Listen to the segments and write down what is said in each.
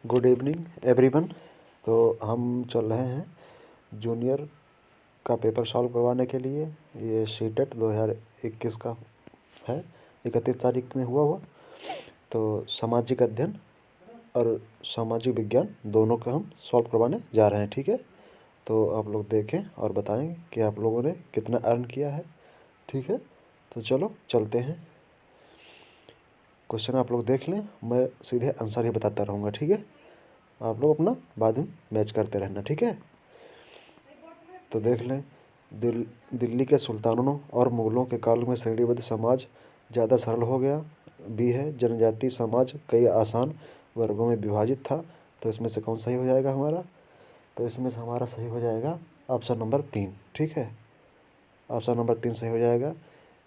Good evening everyone. तो हम चल रहे हैं जूनियर का पेपर सॉल्व करवाने के लिए। ये सीटेट 2021 का है, 31 तारीख में हुआ। तो सामाजिक अध्ययन और सामाजिक विज्ञान दोनों का हम सॉल्व करवाने जा रहे हैं, ठीक है। तो आप लोग देखें और बताएं कि आप लोगों ने कितना अर्न किया है, ठीक है। तो चलो चलते हैं। क्वेश्चन आप लोग देख लें, मैं सीधे आंसर ही बताता रहूँगा, ठीक है। आप लोग अपना बाद में मैच करते रहना, ठीक है। तो देख लें, दिल्ली के सुल्तानों और मुग़लों के काल में श्रेणीबद्ध समाज ज़्यादा सरल हो गया। बी है, जनजातीय समाज कई आसान वर्गों में विभाजित था। तो इसमें से कौन सही हो जाएगा हमारा? तो इसमें से हमारा सही हो जाएगा ऑप्शन नंबर 3, ठीक है। ऑप्शन नंबर 3 सही हो जाएगा।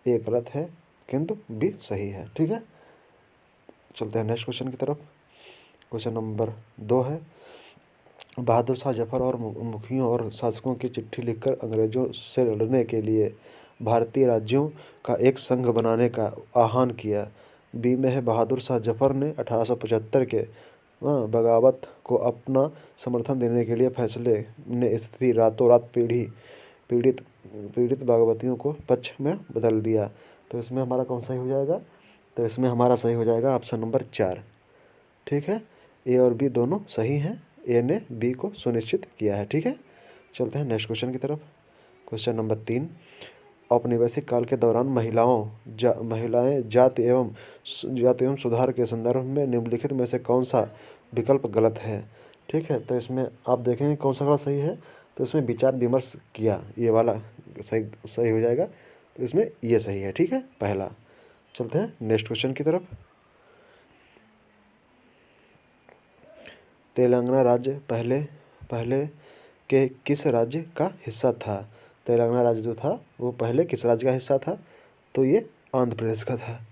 ए गलत है किंतु बी सही है, ठीक है। चलते हैं नेक्स्ट क्वेश्चन की तरफ। क्वेश्चन नंबर 2 है, बहादुर शाह जफर और मुखियों और शासकों की चिट्ठी लिखकर अंग्रेजों से लड़ने के लिए भारतीय राज्यों का एक संघ बनाने का आह्वान किया। बी में है, बहादुर शाह जफर ने 1875 के बगावत को अपना समर्थन देने के लिए फैसले ने स्थिति रातों रात पीड़ित बागवतियों को पक्ष में बदल दिया। तो इसमें हमारा कौन सही हो जाएगा? तो इसमें हमारा सही हो जाएगा ऑप्शन नंबर 4, ठीक है। ए और बी दोनों सही हैं, ए ने बी को सुनिश्चित किया है, ठीक है। चलते हैं नेक्स्ट क्वेश्चन की तरफ। क्वेश्चन नंबर 3, औपनिवेशिक काल के दौरान महिलाएं जाति एवं सुधार के संदर्भ में निम्नलिखित में से कौन सा विकल्प गलत है, ठीक है। तो इसमें आप देखेंगे कौन सा गलत सही है। तो इसमें विचार विमर्श किया, ये वाला सही हो जाएगा। तो इसमें ये सही है, ठीक है, पहला। चलते हैं नेक्स्ट क्वेश्चन की तरफ। तेलंगाना राज्य पहले के किस राज्य का हिस्सा था? तेलंगाना राज्य जो था वो पहले किस राज्य का हिस्सा था? तो ये आंध्र प्रदेश का था,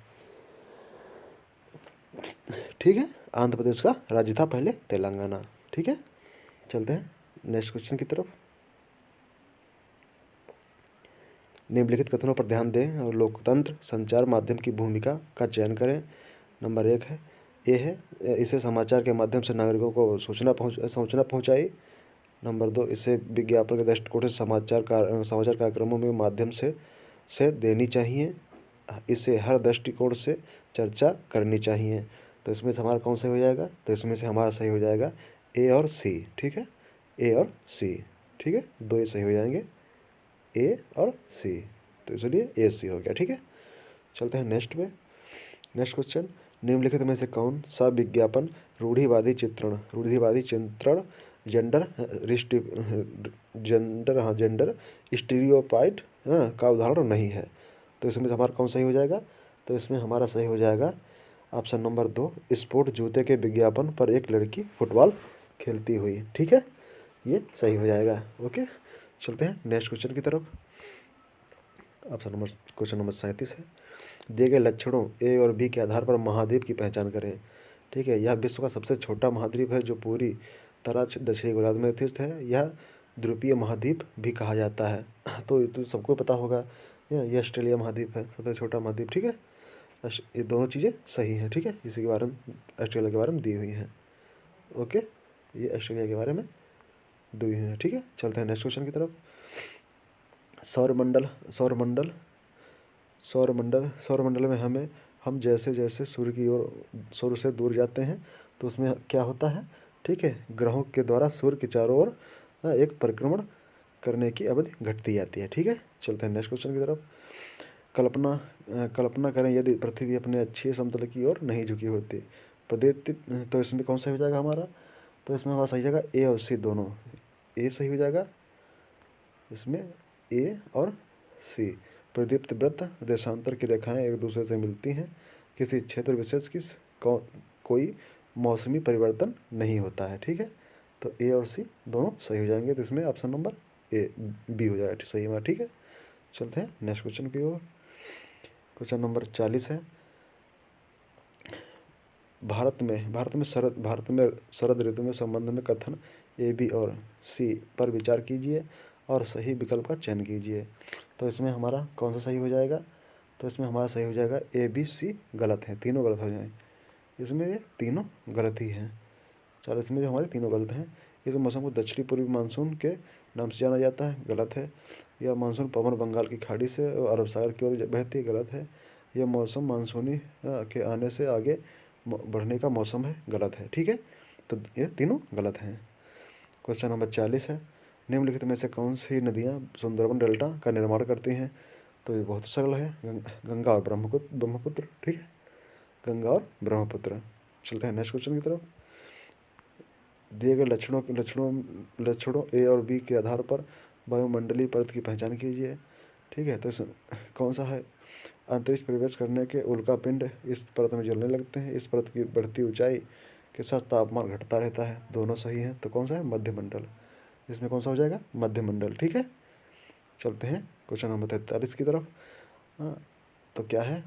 ठीक है। आंध्र प्रदेश का राज्य था पहले तेलंगाना, ठीक है। चलते हैं नेक्स्ट क्वेश्चन की तरफ। निम्नलिखित कथनों पर ध्यान दें और लोकतंत्र संचार माध्यम की भूमिका का चयन करें। नंबर 1 है, ए है, इसे समाचार के माध्यम से नागरिकों को सूचना पहुंचाई। नंबर 2, इसे विज्ञापन के दृष्टिकोण से समाचार कार्यक्रमों में माध्यम से देनी चाहिए। इसे हर दृष्टिकोण से चर्चा करनी चाहिए। तो इसमें से हमारा कौन सही हो जाएगा? तो इसमें से हमारा सही हो जाएगा ए और सी, ठीक है। ए और सी, ठीक है, दो ये सही हो जाएंगे, ए और सी। तो इसलिए ए सी हो गया, ठीक है। चलते हैं नेक्स्ट पे। नेक्स्ट क्वेश्चन, निम्नलिखित में से कौन सा विज्ञापन रूढ़िवादी चित्रण जेंडर स्टीरियोटाइप का उदाहरण नहीं है? तो इसमें से हमारा कौन सही हो जाएगा? तो इसमें हमारा सही हो जाएगा ऑप्शन नंबर 2, स्पोर्ट जूते के विज्ञापन पर एक लड़की फुटबॉल खेलती हुई, ठीक है, ये सही हो जाएगा। ओके, चलते हैं नेक्स्ट क्वेश्चन की तरफ। क्वेश्चन नंबर 37 है, दिए गए लक्षणों ए और बी के आधार पर महाद्वीप की पहचान करें, ठीक है। यह विश्व का सबसे छोटा महाद्वीप है जो पूरी तरह दक्षिणी गोलार्ध में स्थित है। यह ध्रुवीय महाद्वीप भी कहा जाता है। तो सबको पता होगा, यह ऑस्ट्रेलिया महाद्वीप है, सबसे छोटा महाद्वीप, ठीक है। ये दोनों चीज़ें सही हैं, ठीक है। इसी के बारे में ऑस्ट्रेलिया के बारे में दी हुई हैं। ओके, ये ऑस्ट्रेलिया के बारे में दी हुई हैं, ठीक है। चलते हैं नेक्स्ट क्वेश्चन की तरफ। सौरमंडल में हम जैसे जैसे सूर्य से दूर जाते हैं तो उसमें क्या होता है, ठीक है, ग्रहों के द्वारा सूर्य के चारों ओर एक परिक्रमण करने की अवधि घटती जाती है, ठीक है। चलते हैं नेक्स्ट क्वेश्चन की तरफ। कल्पना करें यदि पृथ्वी अपने अच्छे समतल की ओर नहीं झुकी होती तो इसमें कौन सा हो जाएगा हमारा? तो इसमें हमारा सही जाएगा ए और सी दोनों, ए सही हो जाएगा इसमें, ए और सी। प्रदीप्त वृत्त देशांतर की रेखाएं एक दूसरे से मिलती हैं। किसी क्षेत्र विशेष की कोई मौसमी परिवर्तन नहीं होता है, ठीक है। तो ए और सी दोनों सही हो जाएंगे। तो इसमें ऑप्शन नंबर बी हो जाएगा सही हमारा, ठीक है। चलते हैं नेक्स्ट क्वेश्चन की ओर। क्वेश्चन नंबर 40 है, भारत में शरद ऋतु में संबंध में कथन ए बी और सी पर विचार कीजिए और सही विकल्प का चयन कीजिए। तो इसमें हमारा कौन सा सही हो जाएगा? तो इसमें हमारा सही हो जाएगा ए बी सी गलत है, तीनों गलत हो जाएं। इसमें ये तीनों गलत ही हैं। 40 में जो हमारे तीनों गलत हैं। इस मौसम को दक्षिणी पूर्वी मानसून के नाम से जाना जाता है, गलत है। यह मानसून पवन बंगाल की खाड़ी से अरब सागर की ओर बहती है, गलत है। यह मौसम मानसूनी के आने से आगे बढ़ने का मौसम है, गलत है। ठीक है, तो ये तीनों गलत हैं। क्वेश्चन नंबर 40 है, निम्नलिखित में से कौन सी नदियाँ सुंदरबन डेल्टा का निर्माण करती हैं? तो ये बहुत सरल है, गंगा और ब्रह्मपुत्र। ठीक है, गंगा और ब्रह्मपुत्र। चलते हैं नेक्स्ट क्वेश्चन की तरफ। दिए गए लक्षणों ए और बी के आधार पर वायुमंडलीय परत की पहचान कीजिए। ठीक है, तो कौन सा है? अंतरिक्ष प्रवेश करने के उल्कापिंड इस परत में जलने लगते हैं। इस परत की बढ़ती ऊंचाई के साथ तापमान घटता रहता है, दोनों सही हैं। तो कौन सा है? मध्यमंडल। इसमें कौन सा हो जाएगा? मध्यमंडल। ठीक है, चलते हैं क्वेश्चन नंबर 43 की तरफ। तो क्या है?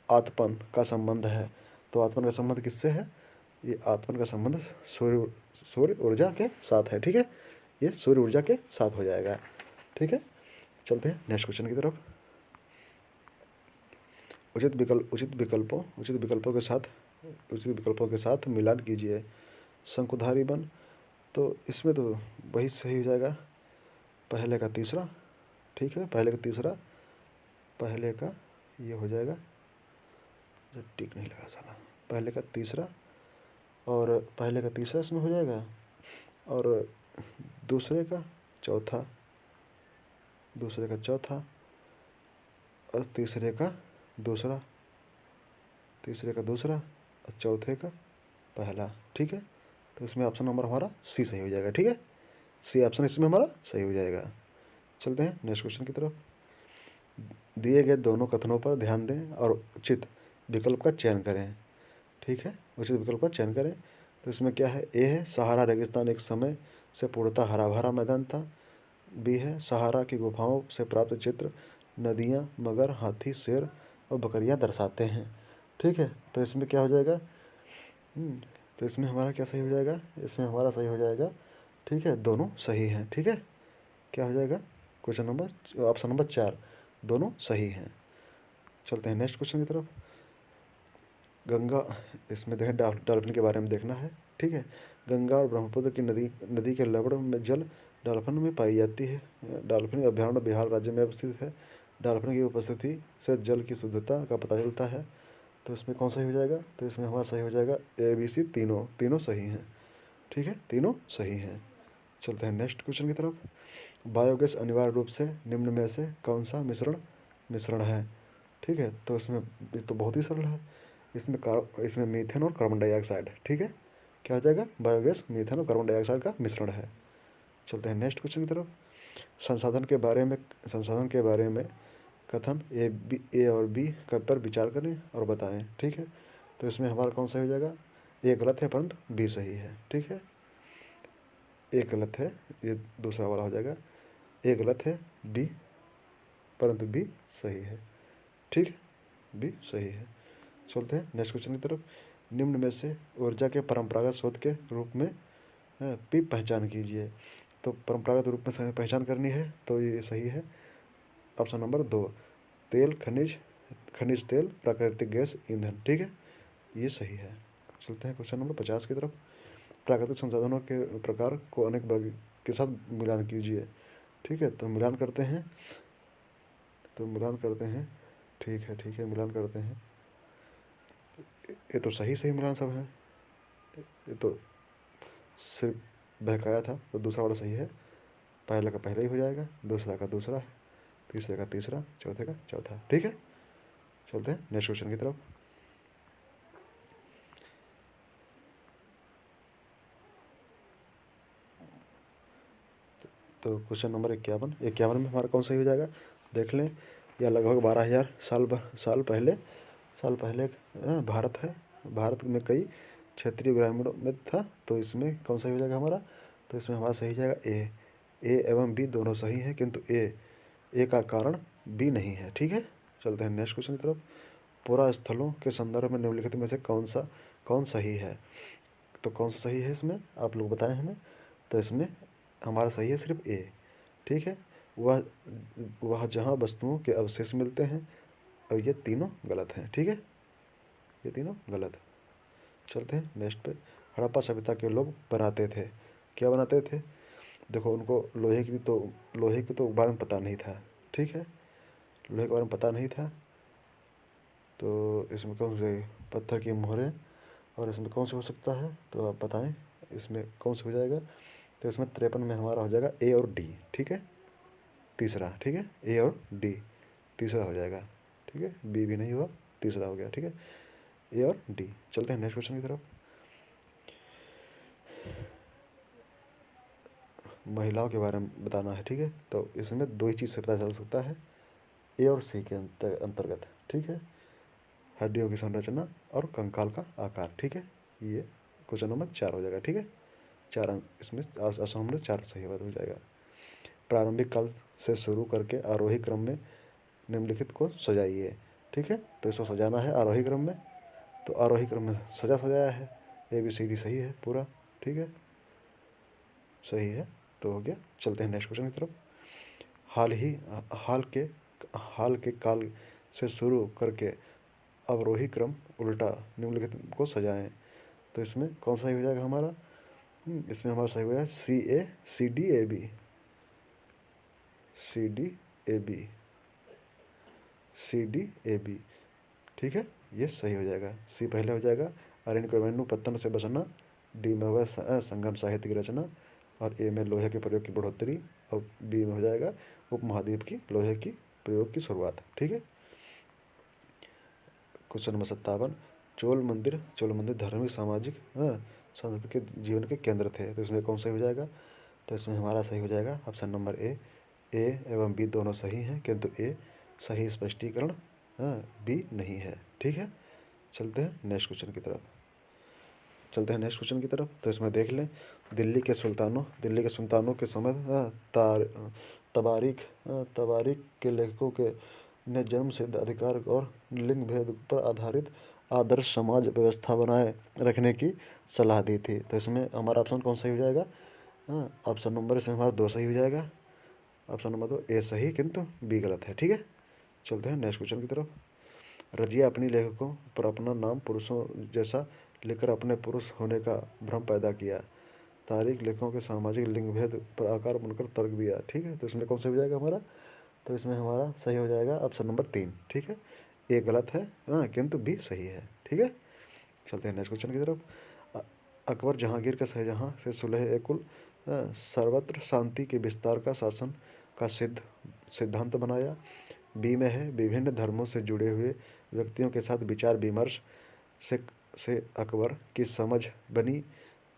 आतपन का संबंध है। तो आतपन का संबंध किससे है? ये आतपन का संबंध सूर्य ऊर्जा के साथ है। ठीक है, ये सूर्य ऊर्जा के साथ हो जाएगा। ठीक है, चलते हैं नेक्स्ट क्वेश्चन की तरफ। उचित विकल्पों के साथ मिलान कीजिए। शंकुधारी वन, तो इसमें तो वही सही हो जाएगा, पहले का तीसरा। ठीक है, पहले का ये हो जाएगा, टिक नहीं लगा साला, पहले का तीसरा इसमें हो जाएगा, और दूसरे का चौथा, और तीसरे का दूसरा, और चौथे का पहला। ठीक है, तो इसमें ऑप्शन नंबर हमारा सी सही हो जाएगा। ठीक है, सी ऑप्शन इसमें हमारा सही हो जाएगा। चलते हैं नेक्स्ट क्वेश्चन की तरफ। दिए गए दोनों कथनों पर ध्यान दें और उचित विकल्प का चयन करें। ठीक है, उचित विकल्प का चयन करें। तो इसमें क्या है? ए है, सहारा रेगिस्तान एक समय से पूर्णतः हरा भरा मैदान था। बी है, सहारा की गुफाओं से प्राप्त चित्र नदियाँ, मगर, हाथी, शेर और बकरियाँ दर्शाते हैं। ठीक है, तो इसमें क्या हो जाएगा? तो इसमें हमारा क्या सही हो जाएगा? इसमें हमारा सही हो जाएगा। ठीक है, दोनों सही हैं। ठीक है, क्या हो जाएगा? क्वेश्चन नंबर ऑप्शन नंबर 4, दोनों सही हैं। चलते हैं नेक्स्ट क्वेश्चन की तरफ। गंगा, इसमें देखें डॉल्फिन के बारे में देखना है। ठीक है, गंगा और ब्रह्मपुत्र की नदी के लवण में जल डॉल्फिन में पाई जाती है। डॉल्फिन अभ्यारण्य बिहार राज्य में स्थित है। डॉल्फिन की उपस्थिति से जल की शुद्धता का पता चलता है। तो इसमें कौन सही हो जाएगा? तो इसमें हमारा सही हो जाएगा ए बी सी, तीनों सही हैं। ठीक है, तीनों सही हैं। चलते हैं नेक्स्ट क्वेश्चन की तरफ। बायोगैस अनिवार्य रूप से निम्न में से कौन सा मिश्रण है? ठीक है, तो इसमें तो बहुत ही सरल है। इसमें मीथेन और कार्बन डाइऑक्साइड। ठीक है, क्या हो जाएगा? बायोगैस मीथेन और कार्बन डाइऑक्साइड का मिश्रण है। चलते हैं नेक्स्ट क्वेश्चन की तरफ। संसाधन के बारे में कथन ए और बी पर विचार करें और बताएं। ठीक है, तो इसमें हमारा कौन सा हो जाएगा? ए गलत है परंतु बी सही है। ठीक है, ए गलत है, ये दूसरा वाला हो जाएगा। ए गलत है, बी परंतु बी सही है। ठीक है, बी सही है। चलते हैं नेक्स्ट क्वेश्चन की तरफ। निम्न में से ऊर्जा के परंपरागत स्रोत के रूप में भी पहचान कीजिए। तो परंपरागत रूप में पहचान करनी है, तो ये सही है ऑप्शन नंबर 2, तेल, खनिज तेल, प्राकृतिक गैस, ईंधन। ठीक है, ये सही है। चलते हैं क्वेश्चन नंबर 50 की तरफ। प्राकृतिक संसाधनों के प्रकार को अनेक वर्ग के साथ मिलान कीजिए। ठीक है, तो मिलान करते हैं। ठीक है, मिलान करते हैं। ये तो सही मिलान सब है। ये तो सिर्फ बहकाया था, तो दूसरा वाला सही है। पहले का पहले ही हो जाएगा, दूसरा का दूसरा है, तीसरे का तीसरा, चौथे का चौथा। ठीक है, चलते हैं नेक्स्ट क्वेश्चन की तरफ। तो क्वेश्चन नंबर 51 में हमारा कौन सही हो जाएगा? देख लें, यह लगभग 12,000 साल पहले भारत है। भारत में कई क्षेत्रीय ग्रामीणों में था। तो इसमें कौन सही हो जाएगा हमारा? तो इसमें हमारा सही हो जाएगा ए एवं बी दोनों सही हैं, किंतु ए का कारण बी नहीं है। ठीक है, चलते हैं नेक्स्ट क्वेश्चन की तरफ। पुरा स्थलों के संदर्भ में निम्नलिखित में से कौन सही है? तो कौन सा सही है इसमें, आप लोग बताएं हमें। तो इसमें हमारा सही है सिर्फ ए। ठीक है, वह जहाँ वस्तुओं के अवशेष मिलते हैं, और ये तीनों गलत हैं। ठीक है, ये तीनों गलत। चलते हैं नेक्स्ट पे। हड़प्पा सभ्यता के लोग बनाते थे। क्या बनाते थे? देखो, उनको लोहे की तो बारे में पता नहीं था, ठीक है, लोहे के बारे में पता नहीं था। तो इसमें कौन से पत्थर की मोहरें, और इसमें कौन से हो सकता है, तो आप बताएं इसमें कौन से हो जाएगा? तो इसमें 53 में हमारा हो जाएगा ए और डी, ठीक है, तीसरा, ठीक है, ए और डी तीसरा हो जाएगा, ठीक है, बी भी नहीं हुआ, तीसरा हो गया, ठीक है, ए और डी। चलते हैं नेक्स्ट क्वेश्चन की तरफ। महिलाओं के बारे में बताना है, ठीक है, तो इसमें दो ही चीज़ से पता चल सकता है, ए और सी के अंतर्गत, ठीक है, हड्डियों की संरचना और कंकाल का आकार, ठीक है। ये क्वेश्चन नंबर 4 हो जाएगा, ठीक है, 4 अंक इसमें आसान नंबर 4 सही बात हो जाएगा। प्रारंभिक काल से शुरू करके आरोही क्रम में निम्नलिखित को सजाइए, ठीक है, तो इसको सजाना है आरोही क्रम में, तो आरोही क्रम में सजाया है, ABCD सही है पूरा, ठीक है, सही है, तो हो गया। चलते हैं नेक्स्ट क्वेश्चन की तरफ। हाल के काल से शुरू करके अवरोही क्रम उल्टा निम्नलिखित को सजाएं, तो इसमें कौन सा सही हो जाएगा हमारा? इसमें हमारा सही हो जाएगा CACDAB, CDAB, ठीक है, ये सही हो जाएगा। सी पहले हो जाएगा, अरण्य पत्तन से बचना, डी में होगा संगम साहित्य की रचना, और ए में लोहे के प्रयोग की बढ़ोतरी, और बी में हो जाएगा उपमहाद्वीप की लोहे की प्रयोग की शुरुआत, ठीक है। Question number 57। चोल मंदिर धार्मिक, सामाजिक, सांस्कृतिक के जीवन के केंद्र थे, तो इसमें कौन सही हो जाएगा? तो इसमें हमारा सही हो जाएगा ऑप्शन नंबर ए एवं बी दोनों सही हैं, किंतु ए सही स्पष्टीकरण, बी नहीं है, ठीक है। चलते हैं नेक्स्ट क्वेश्चन की तरफ। तो इसमें देख लें, दिल्ली के सुल्तानों के समय तबारीक के लेखकों के ने जन्म सिद्ध अधिकार और लिंग भेद पर आधारित आदर्श समाज व्यवस्था बनाए रखने की सलाह दी थी, तो इसमें हमारा ऑप्शन कौन सही हो जाएगा? ऑप्शन नंबर इसमें हमारा 2 सही हो जाएगा, ऑप्शन नंबर 2 ए सही, किंतु बी गलत है, ठीक है। चलते हैं नेक्स्ट क्वेश्चन की तरफ। रजिया अपनी लेखकों पर अपना नाम पुरुषों जैसा लिखकर अपने पुरुष होने का भ्रम पैदा किया। तारीख लेखकों के सामाजिक लिंग भेद पर आकार बनकर तर्क दिया, ठीक है, तो इसमें कौन सा हो जाएगा हमारा? तो इसमें हमारा सही हो जाएगा ऑप्शन नंबर 3, ठीक है, ए गलत है, किंतु बी सही है, ठीक है। चलते हैं नेक्स्ट क्वेश्चन की तरफ। अकबर जहांगीर का शाहजहां से सुलह कुल सर्वत्र शांति के विस्तार का शासन का सिद्धांत बनाया। बी में है विभिन्न धर्मों से जुड़े हुए व्यक्तियों के साथ विचार विमर्श से अकबर की समझ बनी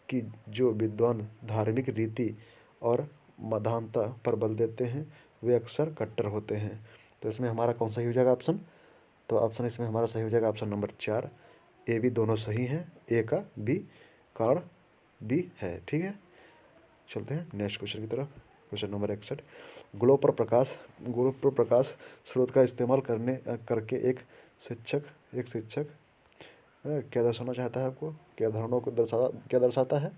कि जो विद्वान धार्मिक रीति और मधानता पर बल देते हैं वे अक्सर कट्टर होते हैं, तो इसमें हमारा कौन सही हो जाएगा ऑप्शन? तो ऑप्शन इसमें हमारा सही हो जाएगा ऑप्शन नंबर 4, ए बी दोनों सही हैं, ए का बी कारण बी है, ठीक है। चलते हैं नेक्स्ट क्वेश्चन की तरफ। Question number 61। ग्लोब पर प्रकाश स्रोत का इस्तेमाल करके एक शिक्षक क्या दर्शाना चाहता है आपको, क्या धारणाओं को क्या दर्शाता है?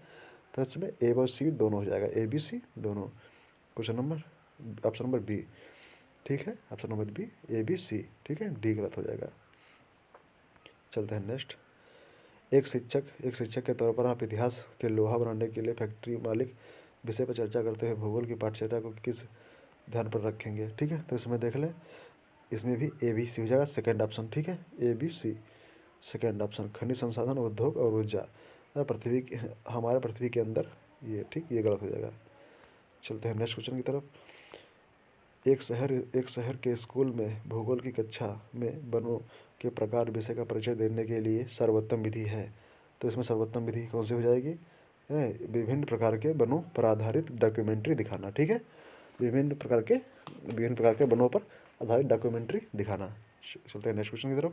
तो इसमें ए और सी दोनों हो जाएगा, ABC दोनों। Question number option number B, ठीक है, ऑप्शन नंबर बी ABC, ठीक है, डी गलत हो जाएगा। चलते हैं नेक्स्ट। एक शिक्षक के तौर पर आप इतिहास के लोहा बनाने के लिए फैक्ट्री मालिक विषय पर चर्चा करते हुए भूगोल की पाठ्यचर्या को किस ध्यान पर रखेंगे, ठीक है, तो इसमें देख लें, इसमें भी ABC हो जाएगा सेकेंड ऑप्शन, ठीक है, ABC सेकेंड ऑप्शन। खनिज संसाधन, उद्योग और ऊर्जा, हमारे पृथ्वी के अंदर, ये ठीक, ये गलत हो जाएगा। चलते हैं नेक्स्ट क्वेश्चन की तरफ। एक शहर के स्कूल में भूगोल की कक्षा में वनों के प्रकार विषय का परिचय देने के लिए सर्वोत्तम विधि है, तो इसमें सर्वोत्तम विधि कौन सी हो जाएगी? विभिन्न प्रकार के वनों पर आधारित डॉक्यूमेंट्री दिखाना, ठीक है, विभिन्न प्रकार के वनों पर आधारित डॉक्यूमेंट्री दिखाना। चलते हैं नेक्स्ट क्वेश्चन की तरफ।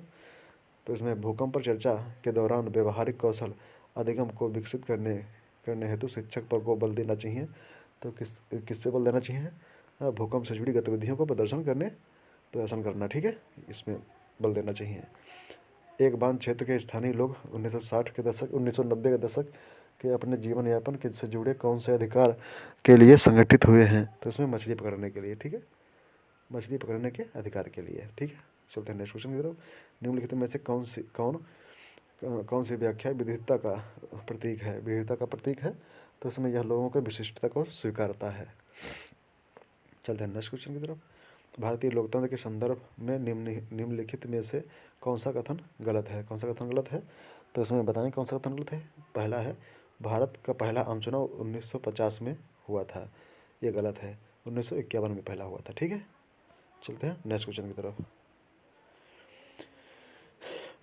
तो इसमें भूकंप पर चर्चा के दौरान व्यवहारिक कौशल अधिगम को विकसित करने हेतु शिक्षक पर को बल देना चाहिए, तो किस पे बल देना चाहिए? भूकंप से जुड़ी गतिविधियों को प्रदर्शन करना, ठीक है, इसमें बल देना चाहिए। एक बांध क्षेत्र के स्थानीय लोग 1990 के दशक के अपने जीवन यापन के से जुड़े कौन से अधिकार के लिए संगठित हुए हैं, तो इसमें मछली पकड़ने के लिए, ठीक है, मछली पकड़ने के अधिकार के लिए, ठीक है। चलते हैं नेक्स्ट क्वेश्चन की तरफ। निम्नलिखित में से कौन कौन सी व्याख्या विविधता का प्रतीक है? विविधता का प्रतीक है, तो इसमें यह लोगों की विशिष्टता को स्वीकारता है। चलते हैं नेक्स्ट क्वेश्चन की तरफ। भारतीय लोकतंत्र के संदर्भ में निम्नलिखित में से कौन सा कथन गलत है? कौन सा कथन गलत है? तो इसमें बताएं कौन सा कथन गलत है। पहला है, भारत का पहला आम चुनाव 1950 में हुआ था। ये गलत है, 1951 में पहला हुआ था। ठीक है, चलते हैं नेक्स्ट क्वेश्चन की तरफ।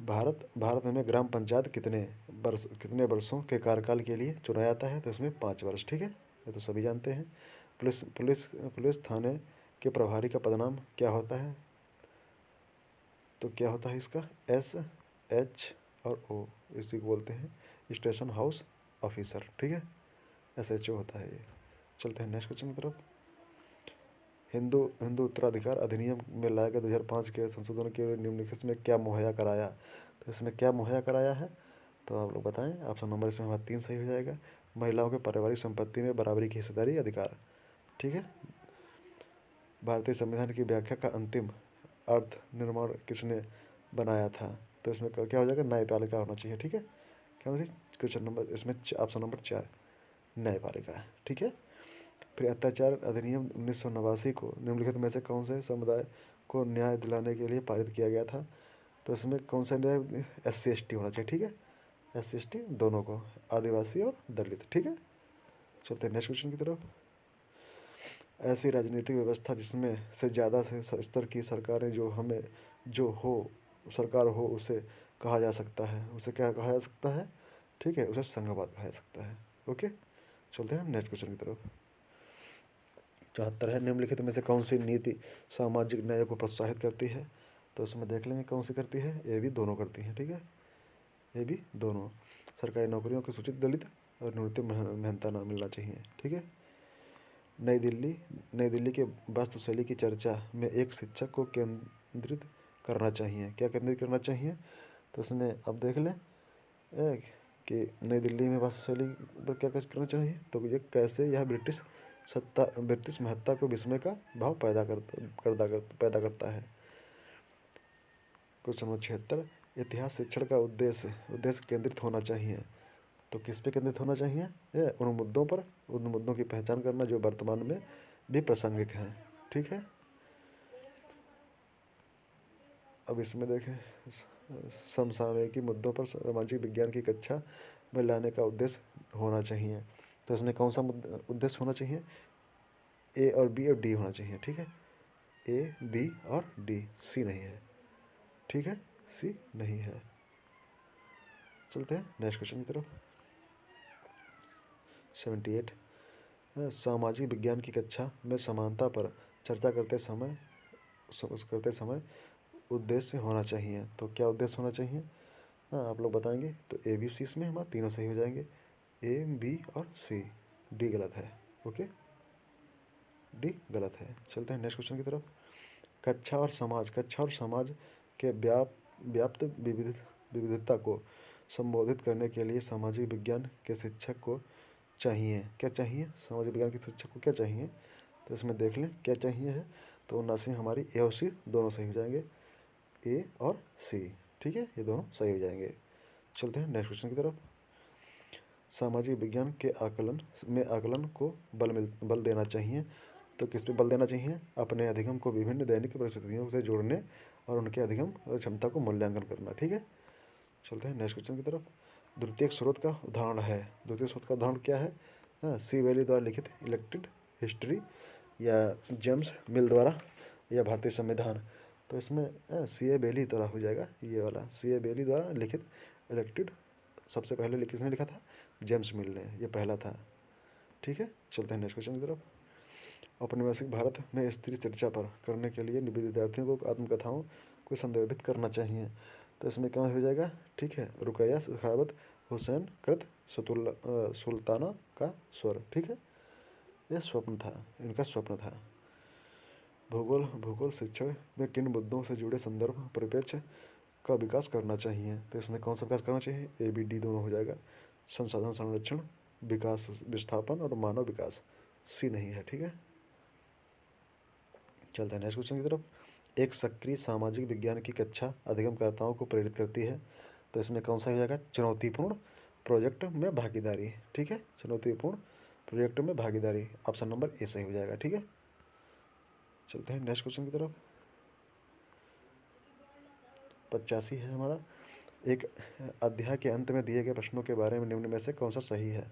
भारत में ग्राम पंचायत कितने वर्षों के कार्यकाल के लिए चुना जाता है? तो इसमें 5 वर्ष। ठीक है, ये तो सभी जानते हैं। पुलिस थाने के प्रभारी का पदनाम क्या होता है? तो क्या होता है इसका? SH और O, इसी को बोलते हैं स्टेशन हाउस ऑफिसर। ठीक है, SHO होता है ये। चलते हैं नेक्स्ट क्वेश्चन की तरफ। हिंदू उत्तराधिकार अधिनियम में लाए गए 2005 के संशोधन के निम्नलिखित में क्या मुहैया कराया? तो इसमें क्या मुहैया कराया है? तो आप लोग बताएं। ऑप्शन नंबर इसमें हमारा 3 सही हो जाएगा। महिलाओं के पारिवारिक संपत्ति में बराबरी की हिस्सेदारी अधिकार। ठीक है। भारतीय संविधान की व्याख्या का अंतिम अर्थ निर्माण किसने बनाया था? तो इसमें क्या हो जाएगा? न्यायपालिका होना चाहिए। ठीक है, क्या होना चाहिए? क्वेश्चन नंबर इसमें ऑप्शन नंबर 4 न्यायपालिका है। ठीक है। फिर अत्याचार अधिनियम 1989 को निम्नलिखित में से कौन से समुदाय को न्याय दिलाने के लिए पारित किया गया था? तो इसमें कौन सा न्याय? SC ST होना चाहिए। ठीक है, SC ST दोनों को, आदिवासी और दलित। ठीक है, चलते हैं नेक्स्ट क्वेश्चन की तरफ। ऐसी राजनीतिक व्यवस्था जिसमें से ज़्यादा से स्तर की सरकारें सरकार हो उसे कहा जा सकता है। उसे क्या कहा जा सकता है? ठीक है, उसे संघवाद कहा जा सकता है। ओके, चलते हैं नेक्स्ट क्वेश्चन की तरफ। 74 है, निम्नलिखित में से कौन सी नीति सामाजिक न्याय को प्रोत्साहित करती है? तो उसमें देख लेंगे कौन सी करती है। ये भी दोनों करती हैं। ठीक है, ये भी दोनों। सरकारी नौकरियों के सूचित दलित और न्यूनतम मेहनता ना मिलना चाहिए। ठीक है। नई दिल्ली के वास्तुशैली की चर्चा में एक शिक्षक को केंद्रित करना चाहिए। क्या केंद्रित करना चाहिए? तो उसमें अब देख लें कि नई दिल्ली में वास्तुशैली पर क्या करना चाहिए। तो ये कैसे यह ब्रिटिश महत्ता को विस्मय का भाव पैदा करता है। क्वेश्चन नंबर 76, इतिहास शिक्षण का उद्देश्य केंद्रित होना चाहिए। तो किस पे केंद्रित होना चाहिए? उन मुद्दों की पहचान करना जो वर्तमान में भी प्रासंगिक हैं। ठीक है। अब इसमें देखें, समसामयिक मुद्दों पर सामाजिक विज्ञान की कक्षा में लाने का उद्देश्य होना चाहिए। तो इसमें कौन सा उद्देश्य होना चाहिए? A और B और D होना चाहिए। ठीक है, A, B और D, C नहीं है। ठीक है, C नहीं है। चलते हैं नेक्स्ट क्वेश्चन की तरफ। 78, सामाजिक विज्ञान की कक्षा में समानता पर चर्चा करते समय उद्देश्य होना चाहिए। तो क्या उद्देश्य होना चाहिए? हाँ, आप लोग बताएंगे। तो A, B, C इसमें हमारा तीनों सही हो जाएंगे। A, B और C। D गलत है। ओके, D गलत है। चलते हैं नेक्स्ट क्वेश्चन की तरफ। कक्षा और समाज के व्याप्त विविधता को संबोधित करने के लिए सामाजिक विज्ञान के शिक्षक को चाहिए। क्या चाहिए? सामाजिक विज्ञान के शिक्षक को क्या चाहिए? तो इसमें देख लें क्या चाहिए है। तो 79 हमारी A और C दोनों सही हो जाएंगे। A और C। ठीक है, ये दोनों सही हो जाएंगे। चलते हैं नेक्स्ट क्वेश्चन की तरफ। सामाजिक विज्ञान के आकलन को बल देना चाहिए। तो किस पे बल देना चाहिए? अपने अधिगम को विभिन्न दैनिक परिस्थितियों से जोड़ने और उनके अधिगम क्षमता को मूल्यांकन करना। ठीक है, चलते हैं नेक्स्ट क्वेश्चन की तरफ। द्वितीयक स्रोत का उदाहरण क्या है? C वैली द्वारा लिखित इलेक्टेड हिस्ट्री या जेम्स मिल द्वारा या भारतीय संविधान। तो इसमें C.A. बेली द्वारा हो जाएगा ये वाला। C.A. बेली द्वारा लिखित इलेक्टेड सबसे पहले किसने लिखा था? जेम्स मिल ने, ये पहला था। ठीक है, चलते हैं नेक्स्ट क्वेश्चन की तरफ। औपनिवेशिक भारत में स्त्री चर्चा पर करने के लिए विद्यार्थियों को आत्मकथाओं को संदर्भित करना चाहिए। तो इसमें क्या हो जाएगा? ठीक है, रुकैया सखावत हुसैन कृत सुल्ताना का स्वर। ठीक है, यह इनका स्वप्न था। भूगोल शिक्षण में किन मुद्दों से जुड़े संदर्भ परिप्रेक्ष्य का विकास करना चाहिए? तो इसमें कौन सा विकास करना चाहिए? A, B, D दोनों हो जाएगा। संसाधन संरक्षण, विकास विस्थापन और मानव विकास। C नहीं है। ठीक है, चलते हैं नेक्स्ट क्वेश्चन की तरफ। एक सक्रिय सामाजिक विज्ञान की कक्षा अधिगमकर्ताओं को प्रेरित करती है। तो इसमें कौन सा हो जाएगा? चुनौतीपूर्ण प्रोजेक्ट में भागीदारी। ठीक है, चुनौतीपूर्ण प्रोजेक्ट में भागीदारी, ऑप्शन नंबर ए सही हो जाएगा। ठीक है, चलते हैं नेक्स्ट क्वेश्चन की तरफ। 85 है हमारा, एक अध्याय के अंत में दिए गए प्रश्नों के बारे में निम्न में से कौन सा सही है?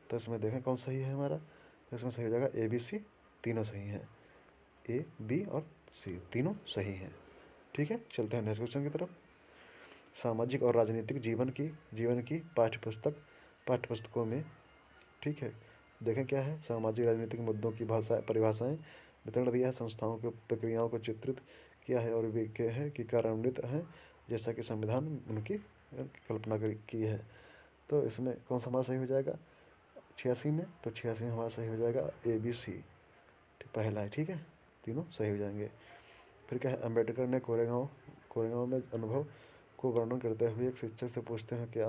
तो इसमें देखें कौन सही है हमारा। तो इसमें सही हो जाएगा ए बी सी, तीनों सही हैं। ए बी और सी तीनों सही हैं। ठीक है, चलते हैं नेक्स्ट क्वेश्चन की तरफ। सामाजिक और राजनीतिक जीवन की पाठ्यपुस्तकों में, ठीक है, देखें क्या है। सामाजिक राजनीतिक मुद्दों की परिभाषाएं वितरण दिया है, संस्थाओं की प्रक्रियाओं को चित्रित किया है और भी क्या है कि कार्यान्वित हैं जैसा कि संविधान उनकी कल्पना की है। तो इसमें कौन सा हमारा सही हो जाएगा? 86 में, तो 86 में हमारा सही हो जाएगा ए बी सी, पहला है। ठीक है, तीनों सही हो जाएंगे। फिर क्या है, अम्बेडकर ने कोरेगांव में अनुभव को वर्णन करते हुए एक शिक्षक से पूछते हैं कि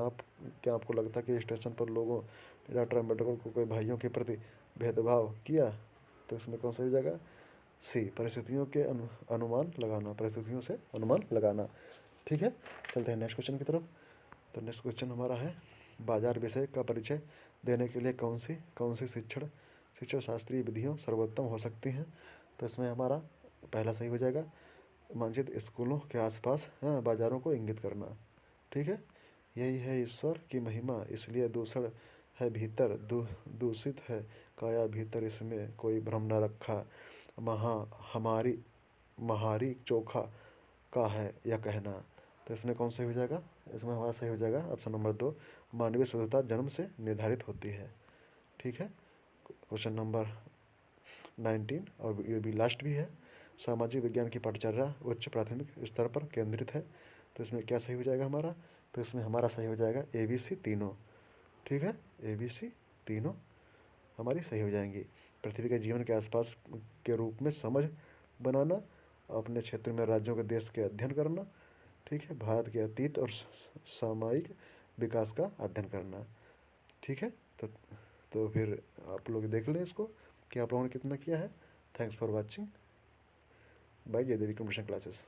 क्या आपको लगता है कि स्टेशन पर लोगों ने डॉक्टर अम्बेडकर को कोई भाइयों के प्रति भेदभाव किया? तो इसमें कौन सा हो जाएगा? सी, परिस्थितियों से अनुमान लगाना। ठीक है, चलते हैं नेक्स्ट क्वेश्चन की तरफ। तो नेक्स्ट क्वेश्चन हमारा है, बाजार विषय का परिचय देने के लिए कौन सी शिक्षण शास्त्रीय विधियों सर्वोत्तम हो सकती हैं? तो इसमें हमारा पहला सही हो जाएगा, मानचित स्कूलों के आसपास बाजारों को इंगित करना। ठीक है, यही है ईश्वर की महिमा, इसलिए दूषण है भीतर, दूषित है काया भीतर, इसमें कोई भ्रम न रखा, हमारी महारी चोखा का है यह कहना। तो इसमें कौन सही हो जाएगा? इसमें हमारा सही हो जाएगा ऑप्शन नंबर 2, मानवीय शुद्धता जन्म से निर्धारित होती है। ठीक है, क्वेश्चन नंबर 19 और ये भी लास्ट भी है, सामाजिक विज्ञान की पाठचर्या उच्च प्राथमिक स्तर पर केंद्रित है। तो इसमें क्या सही हो जाएगा हमारा? तो इसमें हमारा सही हो जाएगा ए बी सी तीनों। ठीक है, ए बी सी तीनों हमारी सही हो जाएंगी। पृथ्वी के जीवन के आसपास के रूप में समझ बनाना, अपने क्षेत्र में राज्यों के देश के अध्ययन करना। ठीक है, भारत के अतीत और सामयिक विकास का अध्ययन करना। ठीक है, तो फिर आप लोग देख लें इसको कि आप लोगों ने कितना किया है। Thanks for watching by Jaydevi computer classes.